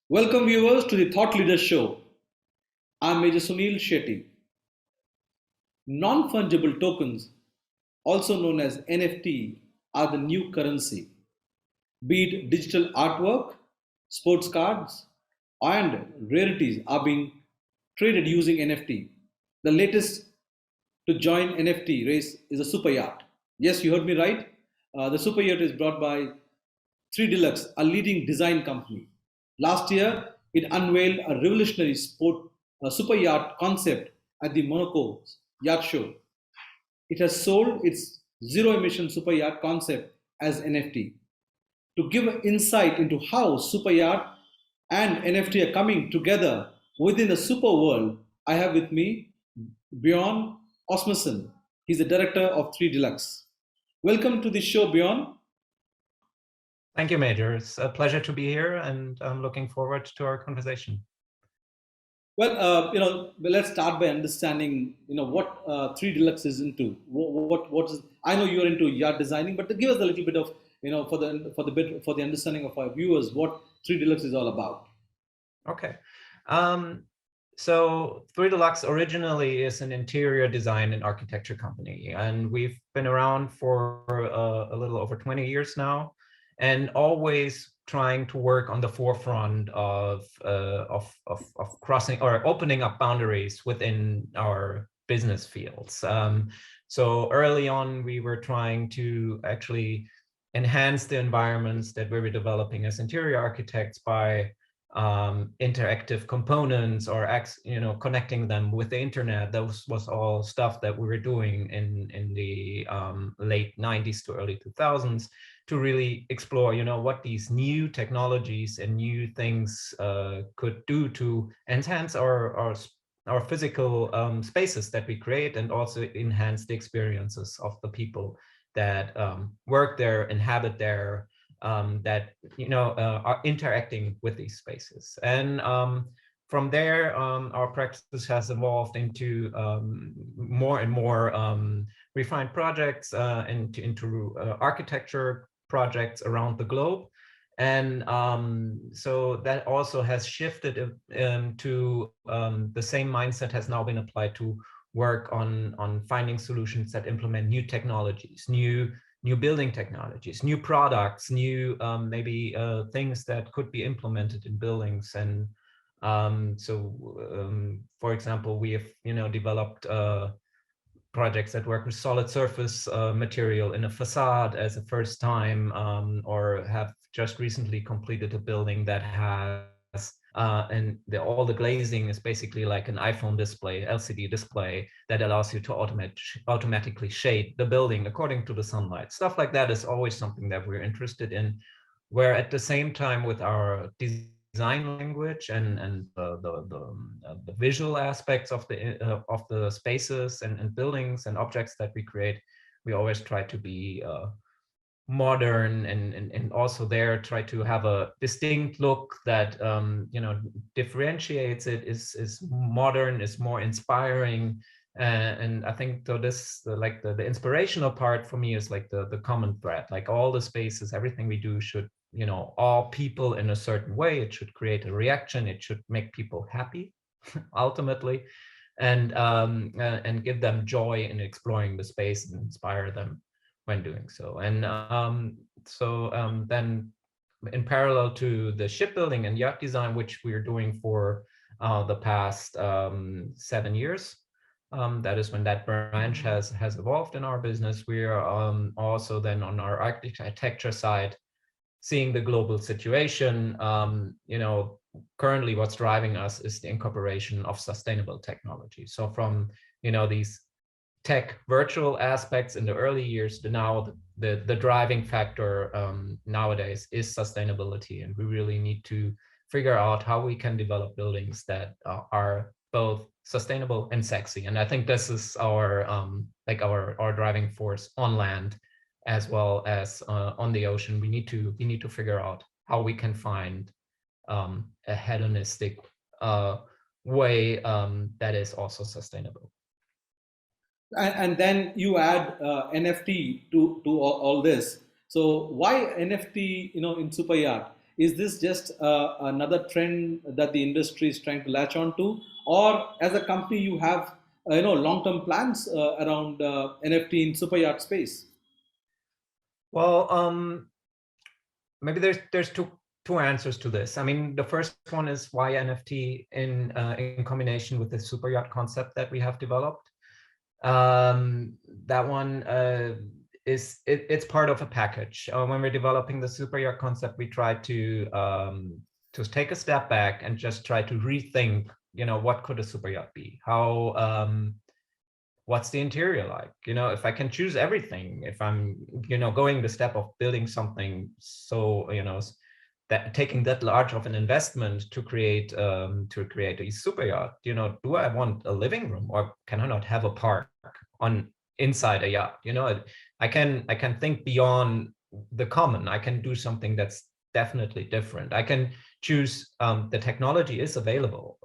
Welcome viewers to the Thought Leader Show. I'm Major Sunil Shetty. Non-fungible tokens, also known as NFT, are the new currency. Be it digital artwork, sports cards, and rarities are being traded using NFT. The latest to join NFT race is a Super Yacht. Yes, you heard me right. The Super Yacht is brought by 3 Deluxe, a leading design company. Last year, it unveiled a revolutionary super yacht concept at the Monaco Yacht Show. It has sold its zero emission super yacht concept as NFT. To give insight into how super yacht and NFT are coming together within the super world, I have with me Bjorn Osmussen. He's the director of 3 Deluxe. Welcome to the show, Bjorn. Thank you, Major. It's a pleasure to be here, and I'm looking forward to our conversation. Well, let's start by understanding, what 3 Deluxe is into. What is? I know you're into yacht designing, but to give us a little bit of, for the understanding of our viewers, what 3 Deluxe is all about. Okay. So 3 Deluxe originally is an interior design and architecture company, and we've been around for a little over 20 years now, and always trying to work on the forefront of crossing or opening up boundaries within our business fields. So early on, we were trying to actually enhance the environments that we were developing as interior architects by interactive components or connecting them with the internet. That was all stuff that we were doing in the late 90s to early 2000s to really explore, what these new technologies and new things could do to enhance our physical spaces that we create, and also enhance the experiences of the people that work there, inhabit there, that are interacting with these spaces. And from there, our practice has evolved into more and more refined projects, into architecture projects around the globe. And so that also has shifted to the same mindset has now been applied to work on finding solutions that implement new technologies, new building technologies, new products, new maybe things that could be implemented in buildings. And for example, we have developed projects that work with solid surface material in a facade as a first time, or have just recently completed a building that has and all the glazing is basically like an iPhone display, LCD display, that allows you to automatically shade the building according to the sunlight. Stuff like that is always something that we're interested in, where at the same time with our design language and the visual aspects of the spaces and buildings and objects that we create, we always try to be modern and also there try to have a distinct look that differentiates it, is modern, is more inspiring. And I think the inspirational part for me is like the common thread. Like all the spaces, everything we do should all people in a certain way. It should create a reaction. It should make people happy ultimately, and give them joy in exploring the space and inspire them when doing so. And then in parallel to the shipbuilding and yacht design, which we're doing for the past 7 years, that is when that branch has evolved in our business. We are also then on our architecture side, seeing the global situation. Currently what's driving us is the incorporation of sustainable technology. So from these tech virtual aspects in the early years to now, the driving factor nowadays is sustainability, and we really need to figure out how we can develop buildings that are both sustainable and sexy. And I think this is our our driving force on land as well as on the ocean. We need to figure out how we can find a hedonistic way that is also sustainable. And then you add NFT to all this. So why NFT? In super yacht, Is this just another trend that the industry is trying to latch on to, or as a company you have long-term plans around NFT in super yacht space? Well, maybe there's two answers to this. I mean, the first one is why NFT in combination with the super yacht concept that we have developed. That one it's part of a package. When we're developing the super yacht concept, we try to take a step back and just try to rethink, what could a super yacht be? How what's the interior like? If I can choose everything, if I'm, going the step of building something, so, that taking that large of an investment to create a super yacht, do I want a living room, or can I not have a park on inside a yacht? I can think beyond the common. I can do something that's definitely different. I can choose, the technology is available,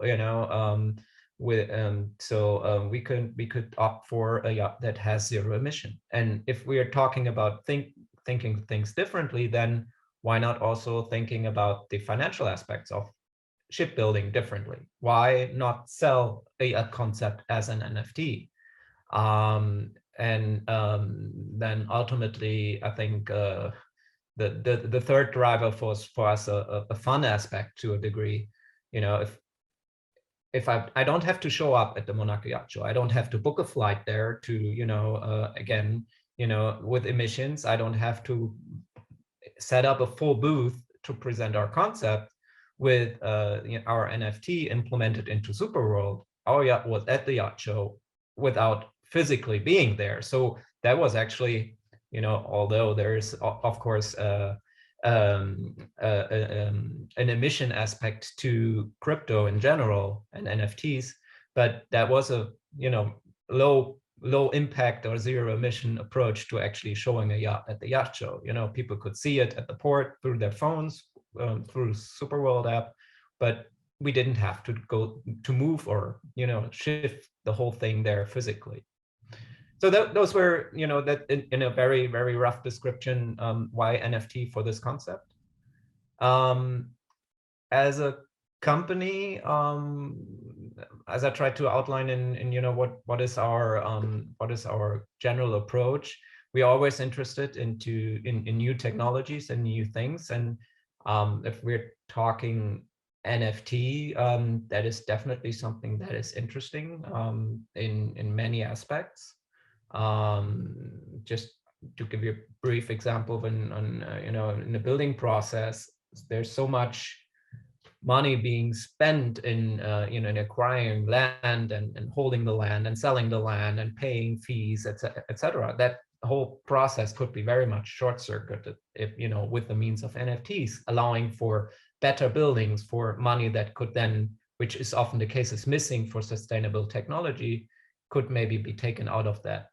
we could opt for a yacht that has zero emission. And if we are talking about thinking things differently, then why not also thinking about the financial aspects of shipbuilding differently? Why not sell a yacht concept as an NFT? Then ultimately, I think the third driver for us a fun aspect to a degree. If I don't have to show up at the Monaco Yacht Show, I don't have to book a flight there to, again, with emissions, I don't have to set up a full booth to present our concept with our NFT implemented into SuperWorld. Our yacht was at the yacht show without physically being there. So that was actually, although there's of course an emission aspect to crypto in general and NFTs, but that was a low impact or zero emission approach to actually showing a yacht at the yacht show. People could see it at the port through their phones, through SuperWorld app, but we didn't have to go to move or shift the whole thing there physically. So those were, that in a very, very rough description, why NFT for this concept. As a company, as I tried to outline in what is our general approach, we're always interested in new technologies and new things. And if we're talking NFT, that is definitely something that is interesting in many aspects. Just to give you a brief example, in the building process, there's so much money being spent in in acquiring land and holding the land and selling the land and paying fees, etc. That whole process could be very much short-circuited if with the means of NFTs, allowing for better buildings, for money that could then, which is often the case, is missing for sustainable technology, could maybe be taken out of that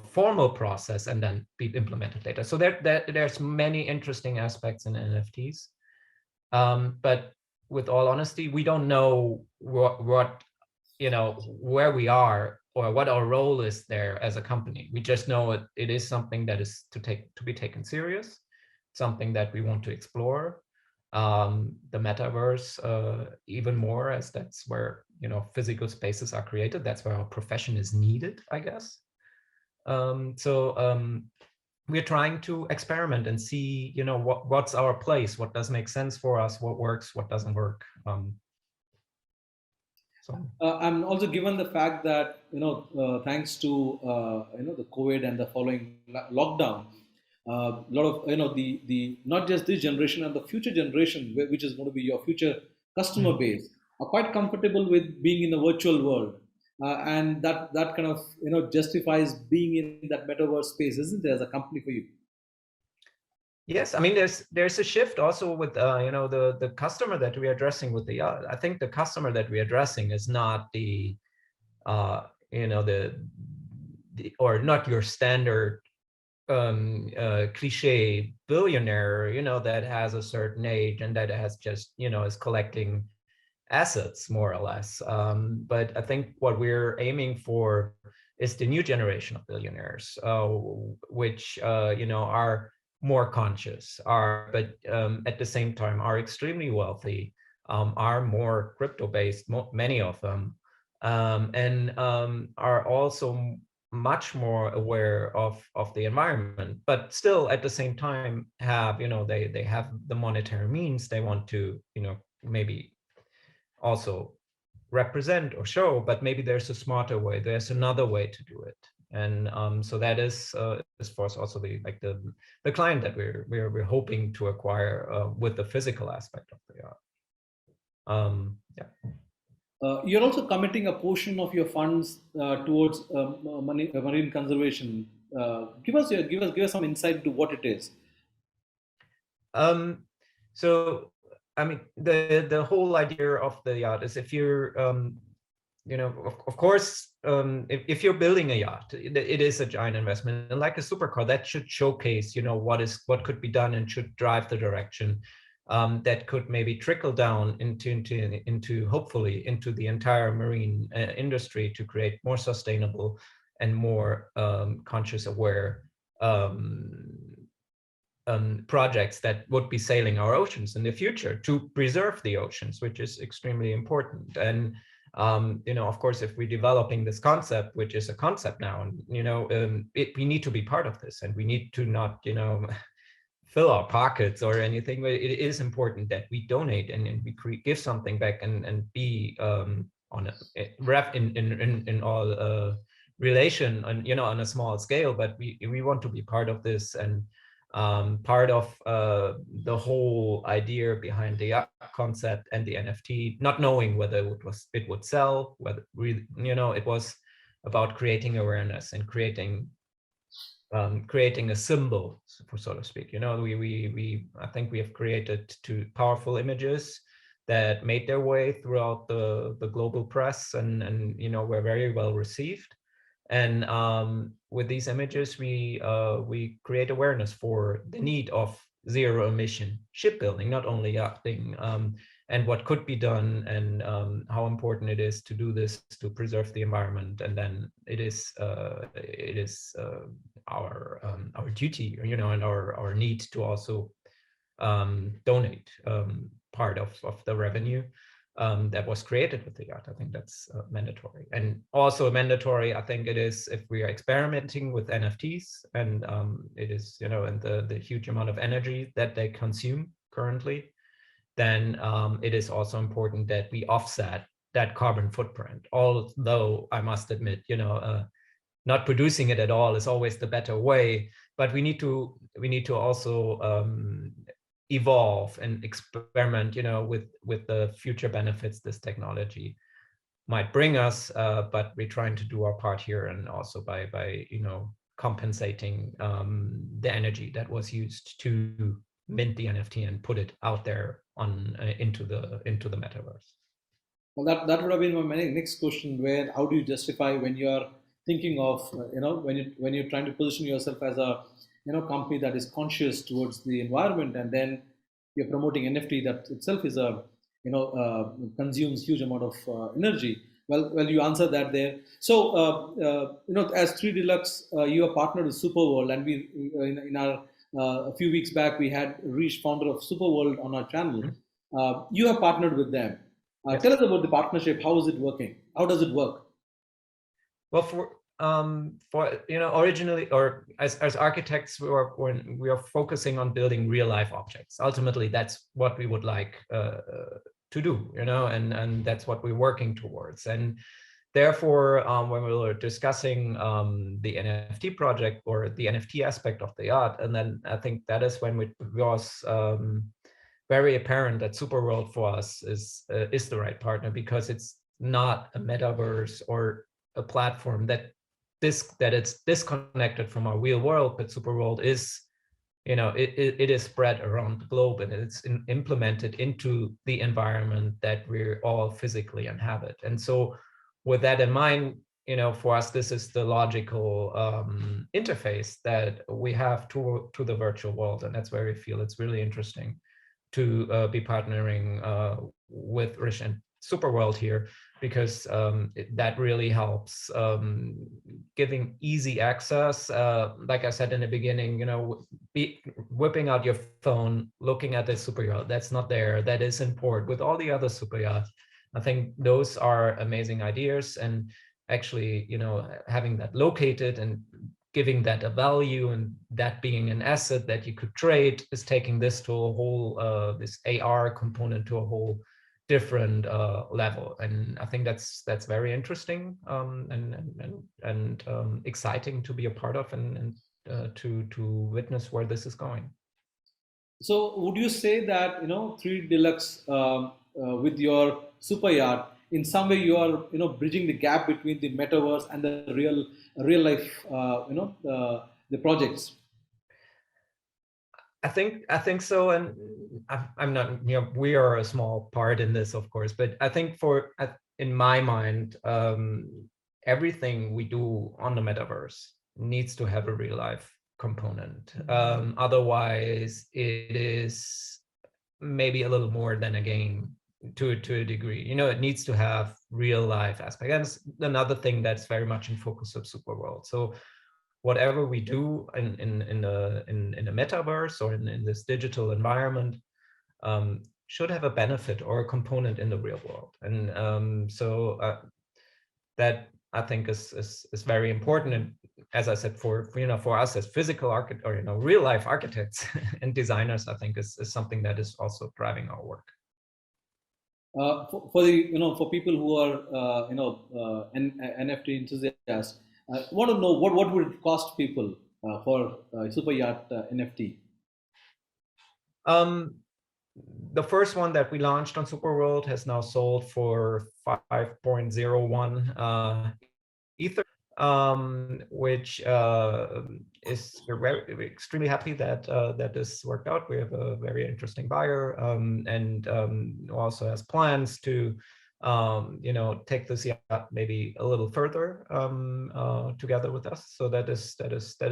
formal process and then be implemented later. So there's many interesting aspects in NFTs, but with all honesty, we don't know what where we are or what our role is there as a company. We just know it is something that is to be taken serious, something that we want to explore. The metaverse even more, as that's where physical spaces are created. That's where our profession is needed, I guess. We're trying to experiment and see, what's our place, what does make sense for us, what works, what doesn't work. I'm also given the fact that thanks to the COVID and the following lockdown, a lot of the not just this generation and the future generation, which is going to be your future customer base, are quite comfortable with being in the virtual world, and that kind of justifies being in that metaverse space, isn't there, as a company for you? Yes, I mean there's a shift also with the customer that we're addressing with the yacht. I think the customer that we're addressing is not the or not your standard cliche billionaire that has a certain age and that has just is collecting assets more or less. But I think what we're aiming for is the new generation of billionaires, which are more conscious, but at the same time are extremely wealthy, are more crypto-based, many of them, and are also much more aware of the environment, but still at the same time have, they have the monetary means they want to, maybe also represent or show, but maybe there's a smarter way, there's another way to do it. And so that is for us also the client that we're hoping to acquire with the physical aspect of the art. Yeah. You're also committing a portion of your funds towards marine conservation. Give us some insight to what it is. So I mean, the whole idea of the yacht is, if you're of course, if you're building a yacht, it is a giant investment, and like a supercar, that should showcase, what could be done and should drive the direction that could maybe trickle down into hopefully into the entire marine industry to create more sustainable and more conscious, aware projects that would be sailing our oceans in the future to preserve the oceans, which is extremely important. And of course, if we're developing this concept, which is a concept now, and we need to be part of this, and we need to not fill our pockets or anything, but it is important that we donate and we give something back and be on in all relation, and on a small scale, but we want to be part of this. And part of the whole idea behind the yacht concept and the NFT, not knowing whether it would sell, whether it was about creating awareness and creating a symbol, so to speak. I think we have created two powerful images that made their way throughout the global press, and were very well received. And with these images, we create awareness for the need of zero emission shipbuilding, not only yachting, and what could be done, and how important it is to do this to preserve the environment. And then it is our duty, and our need to also donate part of the revenue that was created with the yacht. I think that's mandatory. And also mandatory, I think it is, if we are experimenting with NFTs, and it is, and the huge amount of energy that they consume currently, then it is also important that we offset that carbon footprint. Although I must admit, not producing it at all is always the better way, but we need to also evolve and experiment, with the future benefits this technology might bring us, but we're trying to do our part here, and also by compensating the energy that was used to mint the NFT and put it out there into the metaverse. Well, that would have been my next question. Where how do you justify when you are thinking of when you're trying to position yourself as a company that is conscious towards the environment, and then you're promoting NFT that itself is a consumes huge amount of energy. Well, you answered that there. So as 3 Deluxe, you are partnered with SuperWorld, and we in our a few weeks back we had reached founder of SuperWorld on our channel. You have partnered with them. Yes. Tell us about the partnership. How is it working? How does it work? Well, for originally, or as architects, we are focusing on building real life objects. Ultimately, that's what we would like to do, and that's what we're working towards. And therefore, when we were discussing the NFT project, or the NFT aspect of the art, and then I think that is when it was very apparent that SuperWorld for us is the right partner, because it's not a metaverse or a platform that it's disconnected from our real world, but SuperWorld is, it is spread around the globe, and it's implemented into the environment that we all physically inhabit. And so with that in mind, for us, this is the logical interface that we have to the virtual world. And that's where we feel it's really interesting to be partnering with Rich and SuperWorld here. because that really helps giving easy access. Like I said in the beginning, you know, whipping out your phone, looking at the super yacht that's not there, that is in port with all the other super yachts. I think those are amazing ideas, and actually, you know, having that located and giving that a value and that being an asset that you could trade is taking this to a whole, this AR component to a whole different level. And I think that's very interesting, and exciting to be a part of, and to witness where this is going. So, would you say that 3 Deluxe with your super yacht, in some way you are bridging the gap between the metaverse and the real life the projects? I think so, and I'm not, you know, we are a small part in this, of course, but I think in my mind, everything we do on the metaverse needs to have a real life component. Otherwise, it is maybe a little more than a game to a degree. You know, it needs to have real life aspect. And it's another thing that's very much in focus of SuperWorld. So whatever we do in the metaverse or in this digital environment should have a benefit or a component in the real world. And that I think is very important. And as I said, for us as physical architect, or real life architects and designers, I think is something that is also driving our work. For the for people who are NFT enthusiasts, want to know what would it cost people for Super Yacht NFT? The first one that we launched on SuperWorld has now sold for 5.01 Ether, which is we're extremely happy that that this worked out. We have a very interesting buyer, and also has plans to take this yacht maybe a little further together with us. So that is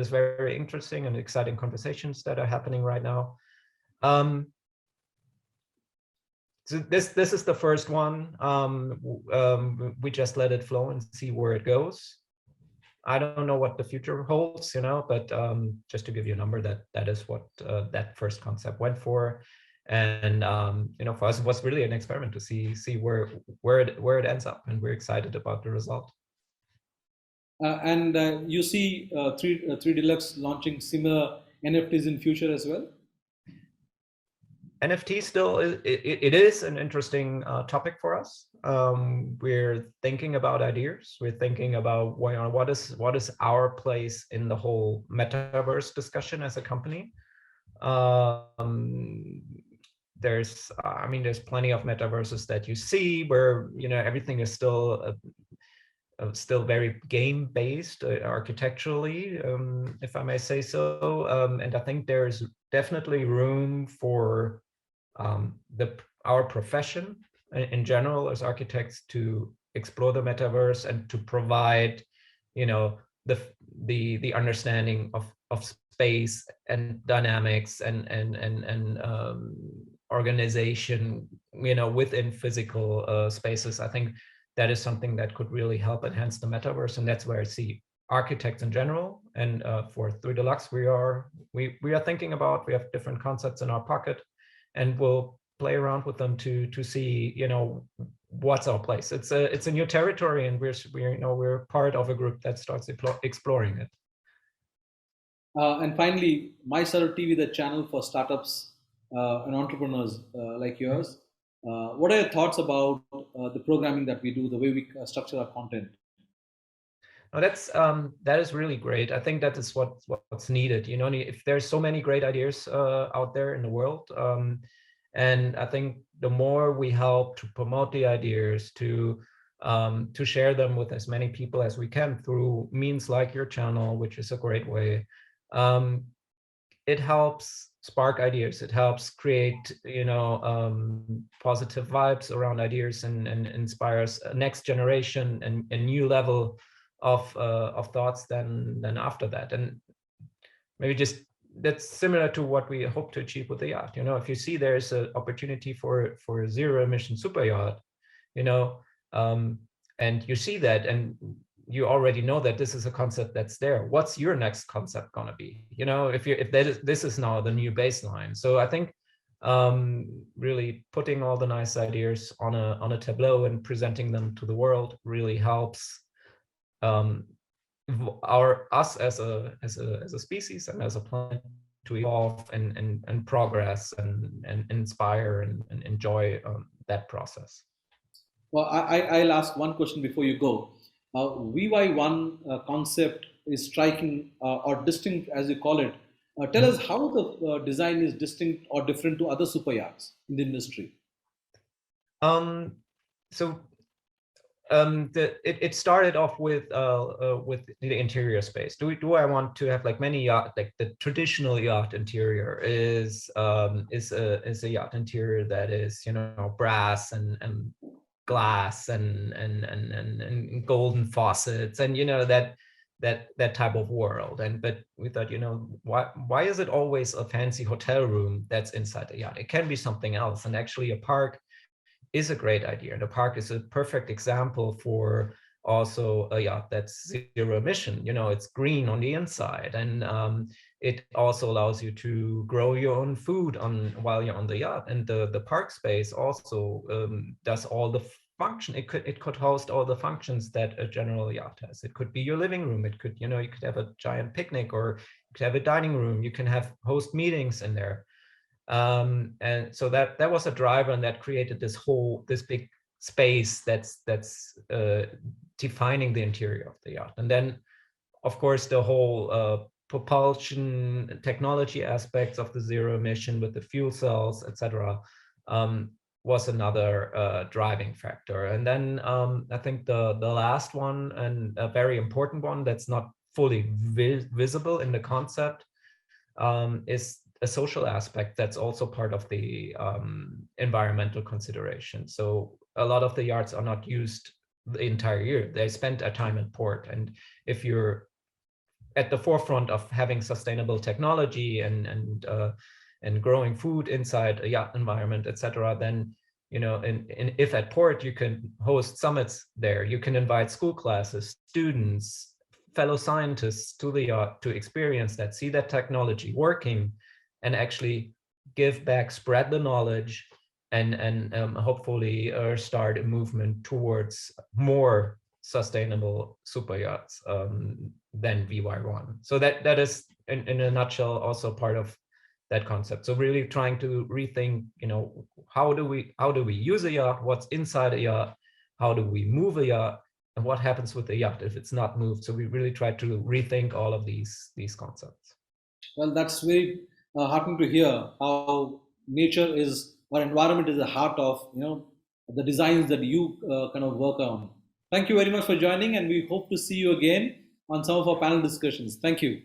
very interesting and exciting conversations that are happening right now. So this is the first one. We just let it flow and see where it goes. I don't know what the future holds, but just to give you a number, that is what that first concept went for. And for us, it was really an experiment to see where it ends up, and we're excited about the result. And you see 3 Deluxe launching similar NFTs in future as well? NFT still it is an interesting topic for us. We're thinking about ideas. We're thinking about what is our place in the whole metaverse discussion as a company. There's plenty of metaverses that you see where everything is still very game based architecturally, if I may say so. And I think there's definitely room for our profession in general as architects to explore the metaverse and to provide the understanding of space and dynamics and organization within physical spaces. I think that is something that could really help enhance the metaverse, and that's where I see architects in general. And for 3 Deluxe, we are thinking about, we have different concepts in our pocket, and we'll play around with them to see what's our place. It's a new territory, and we're part of a group that starts exploring it. And finally, MyStartup TV, the channel for startups and entrepreneurs like yours. What are your thoughts about the programming that we do, the way we structure our content? No, that is really great. I think that is what's needed. If there's so many great ideas out there in the world, and I think the more we help to promote the ideas, to share them with as many people as we can through means like your channel, which is a great way, it helps spark ideas. It helps create positive vibes around ideas, and inspires a next generation and a new level of thoughts than after that. And maybe just that's similar to what we hope to achieve with the yacht. If you see there's an opportunity for a zero emission super yacht, And you see that, and you already know that this is a concept that's there. What's your next concept gonna be? You know, if this is now the new baseline. So I think really putting all the nice ideas on a tableau and presenting them to the world really helps us as a species and as a planet to evolve and progress and inspire and enjoy that process. Well, I'll ask one question before you go. VY1 concept is striking or distinct, as you call it. Tell us how the design is distinct or different to other super yachts in the industry. So it started off with the interior space. Do I want to have like many yacht, like the traditional yacht interior is a yacht interior that is, you know, brass and glass and golden faucets and, you know, that type of world. And but we thought, you know, why is it always a fancy hotel room that's inside the yacht? It can be something else. And actually a park is a great idea. And the park is a perfect example for also a yacht that's zero emission. You know, it's green on the inside, and it also allows you to grow your own food while you're on the yacht. And the park space also does all the function. It could host all the functions that a general yacht has. It could be your living room. It could, you know, you could have a giant picnic, or you could have a dining room. You can host meetings in there. And so that was a driver, and that created this big space that's defining the interior of the yacht. And then, of course, the whole propulsion technology aspects of the zero emission with the fuel cells, etc., was another driving factor. And then I think the last one, and a very important one that's not fully visible in the concept, is a social aspect that's also part of the environmental consideration. So a lot of the yachts are not used the entire year. They spend a time in port. And if you're at the forefront of having sustainable technology and growing food inside a yacht environment, etc., then, you know, if at port you can host summits there, you can invite school classes, students, fellow scientists to the yacht to experience that, see that technology working, and actually give back, spread the knowledge, and hopefully start a movement towards more sustainable super yachts than VY.01. So that is in a nutshell also part of that concept. So really trying to rethink, you know, how do we use a yacht? What's inside a yacht? How do we move a yacht? And what happens with the yacht if it's not moved? So we really try to rethink all of these concepts. Well, that's very heartening to hear how nature is or environment is the heart of, you know, the designs that you kind of work on. Thank you very much for joining, and we hope to see you again on some of our panel discussions. Thank you.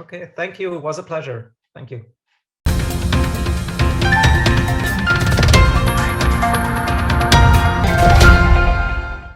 Okay, thank you. It was a pleasure. Thank you.